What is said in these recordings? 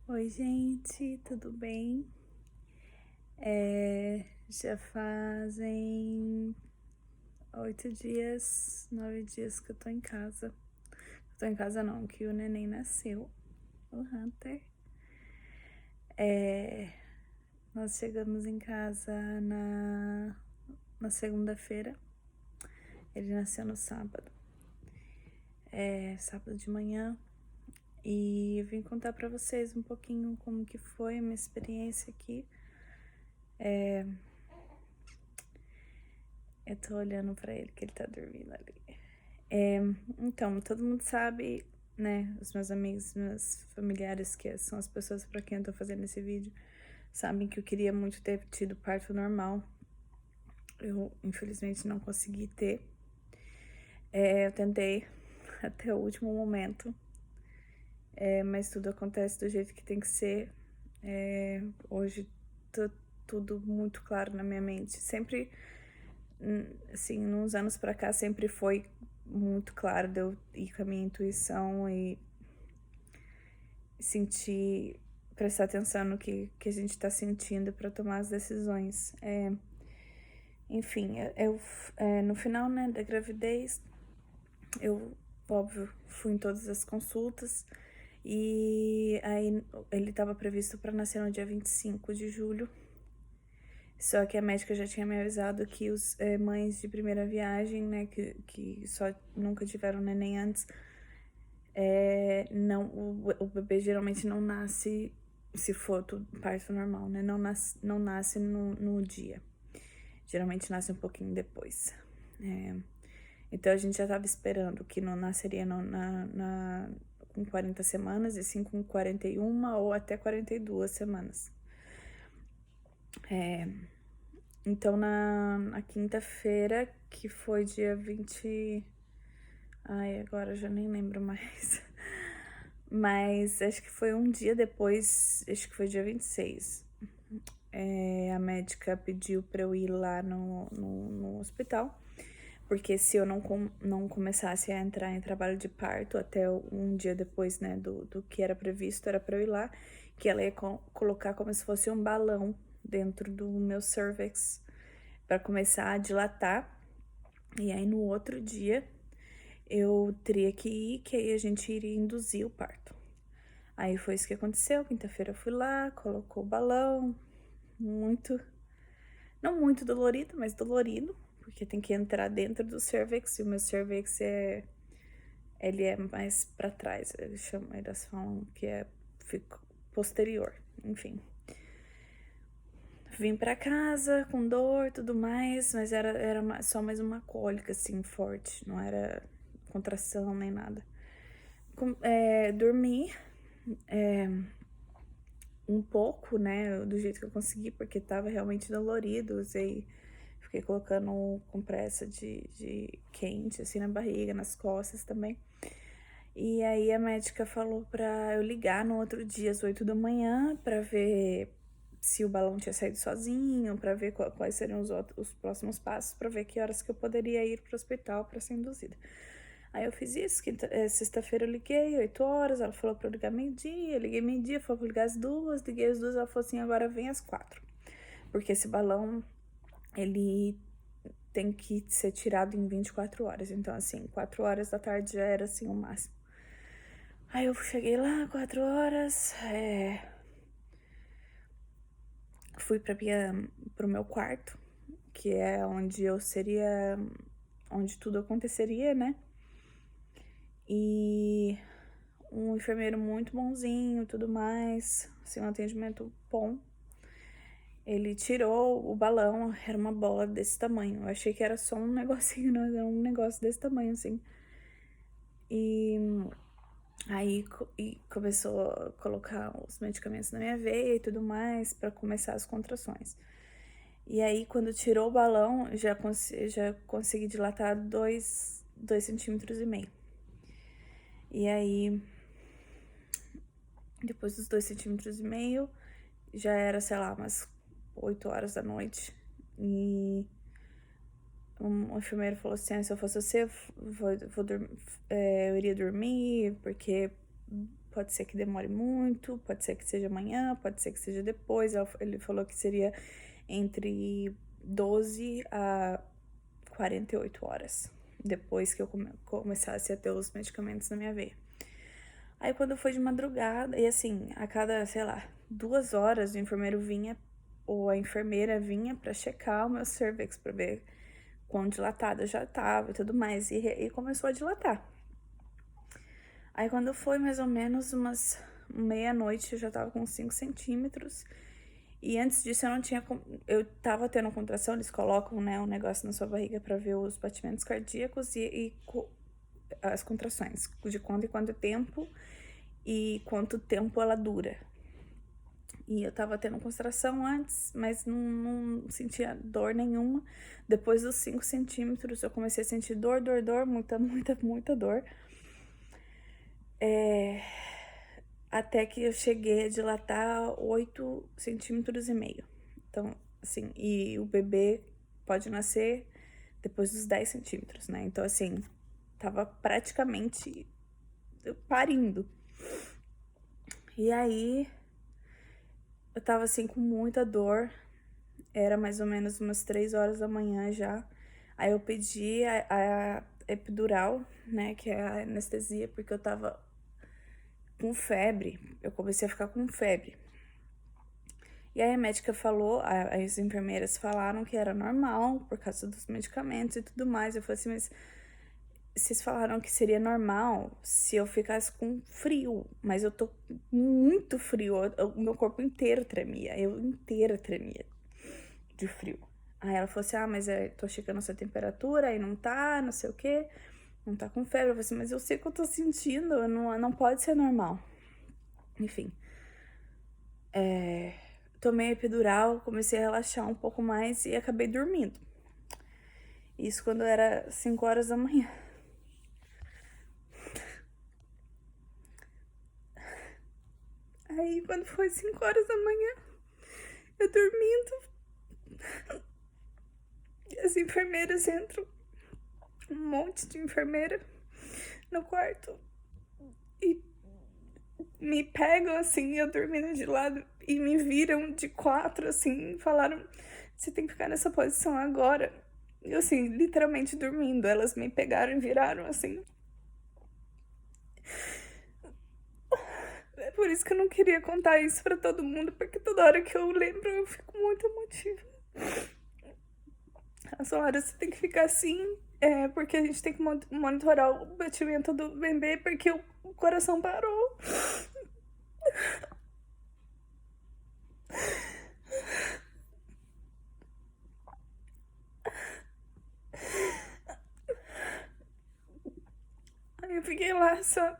Oi, gente, tudo bem? Já fazem 8 dias, 9 dias que eu tô em casa. Tô em casa não, que o neném nasceu, o Hunter. Nós chegamos em casa na segunda-feira. Ele nasceu no sábado. Sábado de manhã. E eu vim contar pra vocês um pouquinho como que foi a minha experiência aqui. Eu tô olhando pra ele, que ele tá dormindo ali. Então, todo mundo sabe, né? Os meus amigos, meus familiares, que são as pessoas pra quem eu tô fazendo esse vídeo, sabem que eu queria muito ter tido parto normal. Eu, infelizmente, não consegui ter. Eu tentei até o último momento, mas tudo acontece do jeito que tem que ser. Hoje tá tudo muito claro na minha mente. Sempre, assim, uns anos pra cá, sempre foi muito claro de eu ir com a minha intuição e sentir, prestar atenção no que a gente tá sentindo pra tomar as decisões. Enfim, no final, né, da gravidez, eu, óbvio, fui em todas as consultas e aí ele estava previsto para nascer no dia 25 de julho. Só que a médica já tinha me avisado que os mães de primeira viagem, né, que só nunca tiveram neném antes, não, o bebê geralmente não nasce, se for tudo parto normal, né, não nasce no dia. Geralmente nasce um pouquinho depois. Então a gente já estava esperando que não nasceria com 40 semanas, e sim com 41 ou até 42 semanas. Então na quinta-feira, que foi dia 20. Ai, agora eu já nem lembro mais. Mas acho que foi um dia depois, acho que foi dia 26. A médica pediu para eu ir lá no hospital, porque se eu não começasse a entrar em trabalho de parto até um dia depois, né, do que era previsto, era para eu ir lá, que ela ia colocar como se fosse um balão dentro do meu cervix para começar a dilatar. E aí no outro dia eu teria que ir, que aí a gente iria induzir o parto. Aí foi isso que aconteceu. Quinta-feira eu fui lá, colocou o balão, não muito dolorido, mas dolorido, porque tem que entrar dentro do cervix, e o meu cervix ele é mais para trás, eles falam que fica posterior, enfim. Vim para casa com dor e tudo mais, mas era só mais uma cólica, assim, forte, não era contração nem nada. Dormi um pouco, né, do jeito que eu consegui, porque tava realmente dolorido, fiquei colocando compressa de quente, assim, na barriga, nas costas também. E aí a médica falou pra eu ligar no outro dia, às 8 da manhã, pra ver se o balão tinha saído sozinho, pra ver quais seriam os próximos passos, pra ver que horas que eu poderia ir pro hospital pra ser induzida. Aí eu fiz isso, sexta-feira eu liguei, 8 horas, ela falou pra eu ligar meio-dia, liguei meio-dia, falou pra eu ligar às 2, liguei às 2, ela falou assim, agora vem às 4. Porque esse balão, ele tem que ser tirado em 24 horas. Então, assim, 4 horas da tarde já era, assim, o máximo. Aí eu cheguei lá, 4 horas, fui pro meu quarto, que é onde eu seria, onde tudo aconteceria, né? E um enfermeiro muito bonzinho e tudo mais, assim, um atendimento bom. Ele tirou o balão, era uma bola desse tamanho. Eu achei que era só um negocinho, não, era um negócio desse tamanho, assim. E aí começou a colocar os medicamentos na minha veia e tudo mais para começar as contrações. E aí, quando tirou o balão, já consegui dilatar 2,5 centímetros. E aí, depois dos 2,5 centímetros, já era, sei lá, umas 8 horas da noite. E um enfermeiro falou assim, se eu fosse você, eu iria dormir, porque pode ser que demore muito, pode ser que seja amanhã, pode ser que seja depois. Ele falou que seria entre 12 a 48 horas, depois que eu começasse a ter os medicamentos na minha veia. Aí quando foi de madrugada, e assim, a cada, sei lá, 2 horas o enfermeiro vinha, ou a enfermeira vinha pra checar o meu cervix, pra ver quão dilatada eu já tava e tudo mais, e começou a dilatar. Aí quando foi mais ou menos umas meia-noite, eu já tava com 5 centímetros, e antes disso eu tava tendo contração, eles colocam, né, um negócio na sua barriga pra ver os batimentos cardíacos e as contrações, de quanto em quanto tempo e quanto tempo ela dura. E eu tava tendo contração antes, mas não sentia dor nenhuma. Depois dos 5 centímetros, eu comecei a sentir dor, muita dor. Até que eu cheguei a dilatar 8 centímetros e meio. Então, assim, e o bebê pode nascer depois dos 10 centímetros, né? Então, assim, tava praticamente parindo. E aí, eu tava, assim, com muita dor. Era mais ou menos umas 3 horas da manhã já. Aí eu pedi a epidural, né, que é a anestesia, porque eu tava com febre. Eu comecei a ficar com febre. E aí a médica falou, as enfermeiras falaram que era normal, por causa dos medicamentos e tudo mais. Eu falei assim, mas vocês falaram que seria normal se eu ficasse com frio, mas eu tô muito frio, o meu corpo inteiro tremia, eu inteira tremia de frio. Aí ela falou assim, mas tô checando a sua temperatura, aí não tá, não sei o quê, não tá com febre. Eu falei assim, mas eu sei que eu tô sentindo, não pode ser normal. Enfim. Tomei epidural, comecei a relaxar um pouco mais e acabei dormindo. Isso quando era 5 horas da manhã. Aí quando foi 5 horas da manhã, eu dormindo, as enfermeiras entram, um monte de enfermeira no quarto e me pegam assim, eu dormindo de lado, e me viram de 4 assim, falaram, você tem que ficar nessa posição agora. Eu assim, literalmente dormindo, elas me pegaram e viraram assim. É por isso que eu não queria contar isso pra todo mundo, porque toda hora que eu lembro eu fico muito emotiva. Elas falaram, você tem que ficar assim, porque a gente tem que monitorar o batimento do bebê, porque o coração parou. Aí eu fiquei lá só,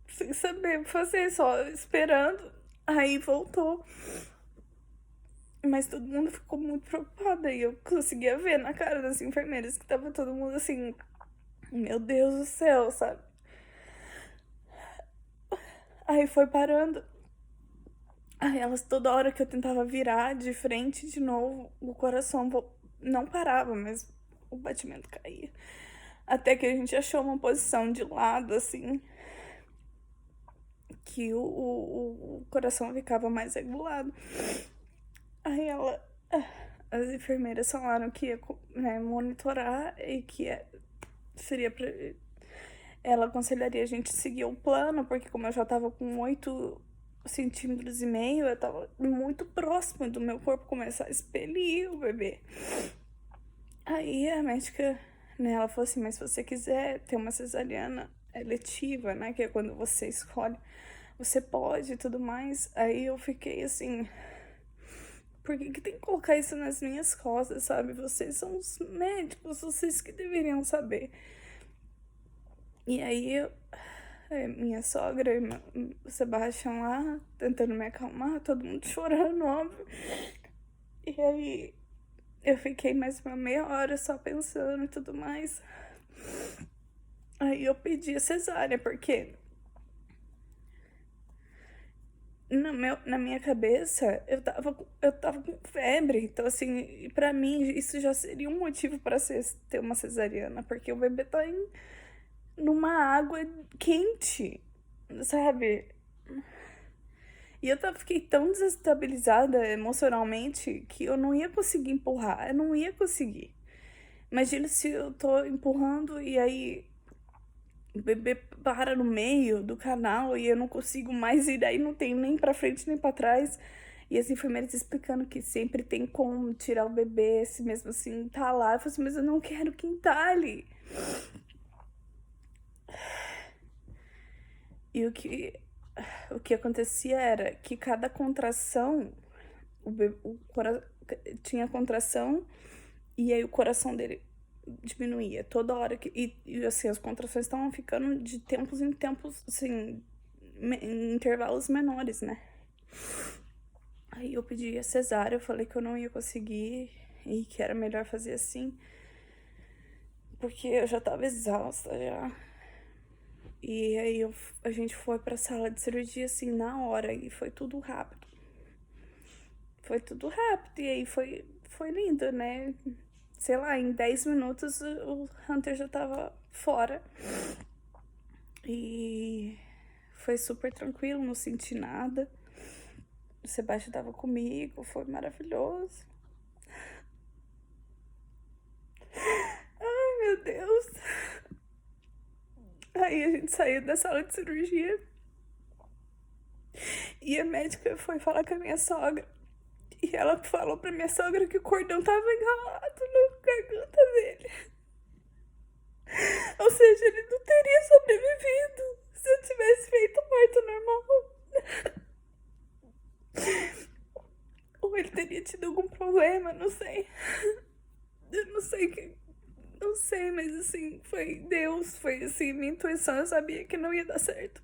sem saber fazer, só esperando. Aí voltou. Mas todo mundo ficou muito preocupado. E eu conseguia ver na cara das enfermeiras que tava todo mundo assim, meu Deus do céu, sabe? Aí foi parando. Aí elas, toda hora que eu tentava virar de frente de novo, o coração não parava, mas o batimento caía. Até que a gente achou uma posição de lado, assim, que o coração ficava mais regulado. Aí as enfermeiras falaram que ia, né, monitorar e que seria pra. Ela aconselharia a gente seguir o plano, porque como eu já tava com 8 centímetros e meio, eu tava muito próximo do meu corpo começar a expelir o bebê. Aí a médica, né, ela falou assim, mas se você quiser ter uma cesariana eletiva, né, que é quando você escolhe, você pode e tudo mais. Aí eu fiquei assim, por que tem que colocar isso nas minhas costas, sabe? Vocês são os médicos, vocês que deveriam saber. E aí minha sogra e o Sebastião lá, tentando me acalmar, todo mundo chorando, óbvio. E aí eu fiquei mais uma meia hora só pensando e tudo mais. Aí eu pedi a cesárea, porque na minha cabeça eu tava com febre. Então, assim, pra mim isso já seria um motivo pra ter uma cesariana, porque o bebê tá numa água quente. sabe? E eu fiquei tão desestabilizada emocionalmente que eu não ia conseguir empurrar, eu não ia conseguir. Imagina se eu tô empurrando e aí o bebê para no meio do canal e eu não consigo mais ir, daí não tenho nem pra frente nem pra trás. E as enfermeiras explicando que sempre tem como tirar o bebê, se mesmo assim tá lá. Eu falei assim, mas eu não quero que entale. E o que acontecia era que cada contração, tinha contração e aí o coração dele diminuía toda hora que e assim as contrações estavam ficando de tempos em tempos, assim, em intervalos menores, né? Aí eu pedi a cesárea, eu falei que eu não ia conseguir e que era melhor fazer assim, porque eu já tava exausta já. E aí a gente foi pra sala de cirurgia assim na hora e foi tudo rápido. Foi tudo rápido e aí foi lindo, né? Sei lá, em 10 minutos o Hunter já tava fora. E foi super tranquilo, não senti nada. O Sebastião tava comigo, foi maravilhoso. Ai, meu Deus. Aí a gente saiu da sala de cirurgia e a médica foi falar com a minha sogra. E ela falou pra minha sogra que o cordão tava enrolado na garganta dele. Ou seja, ele não teria sobrevivido se eu tivesse feito um parto normal. Ou ele teria tido algum problema, não sei. Eu não sei o que. Não sei, mas assim, foi Deus, foi assim, minha intuição, eu sabia que não ia dar certo.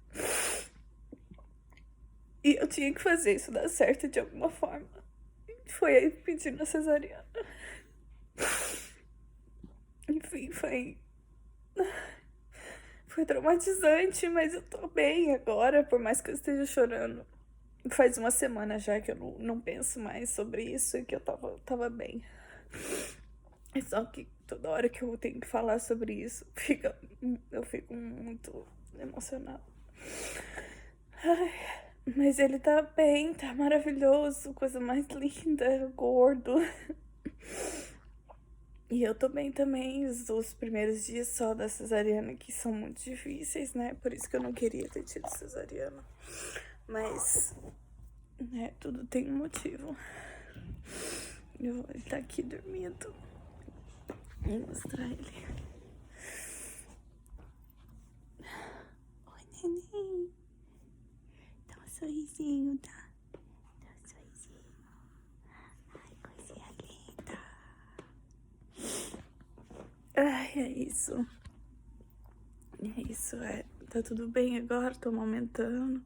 E eu tinha que fazer isso dar certo de alguma forma. Foi aí pedindo a cesariana. Enfim, foi traumatizante, mas eu tô bem agora, por mais que eu esteja chorando. Faz uma semana já que eu não penso mais sobre isso e que eu tava bem. É só que toda hora que eu tenho que falar sobre isso, eu fico muito emocionada. Ai, mas ele tá bem, tá maravilhoso, coisa mais linda, gordo. E eu tô bem também, os primeiros dias só da cesariana, que são muito difíceis, né? Por isso que eu não queria ter tido cesariana. Mas, né, tudo tem um motivo. Ele tá aqui dormindo. Vou mostrar ele. Oi, neném. Dá um sorrisinho, tá? Dá um sorrisinho. Ai, coisinha linda. Ai, é isso. É isso, tá tudo bem agora, tô amamentando.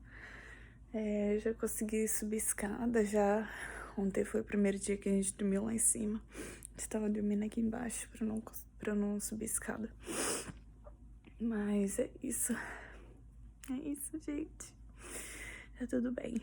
Já consegui subir escada já. Ontem foi o primeiro dia que a gente dormiu lá em cima. A gente tava dormindo aqui embaixo pra não subir escada. Mas é isso. É isso, gente. Tá tudo bem.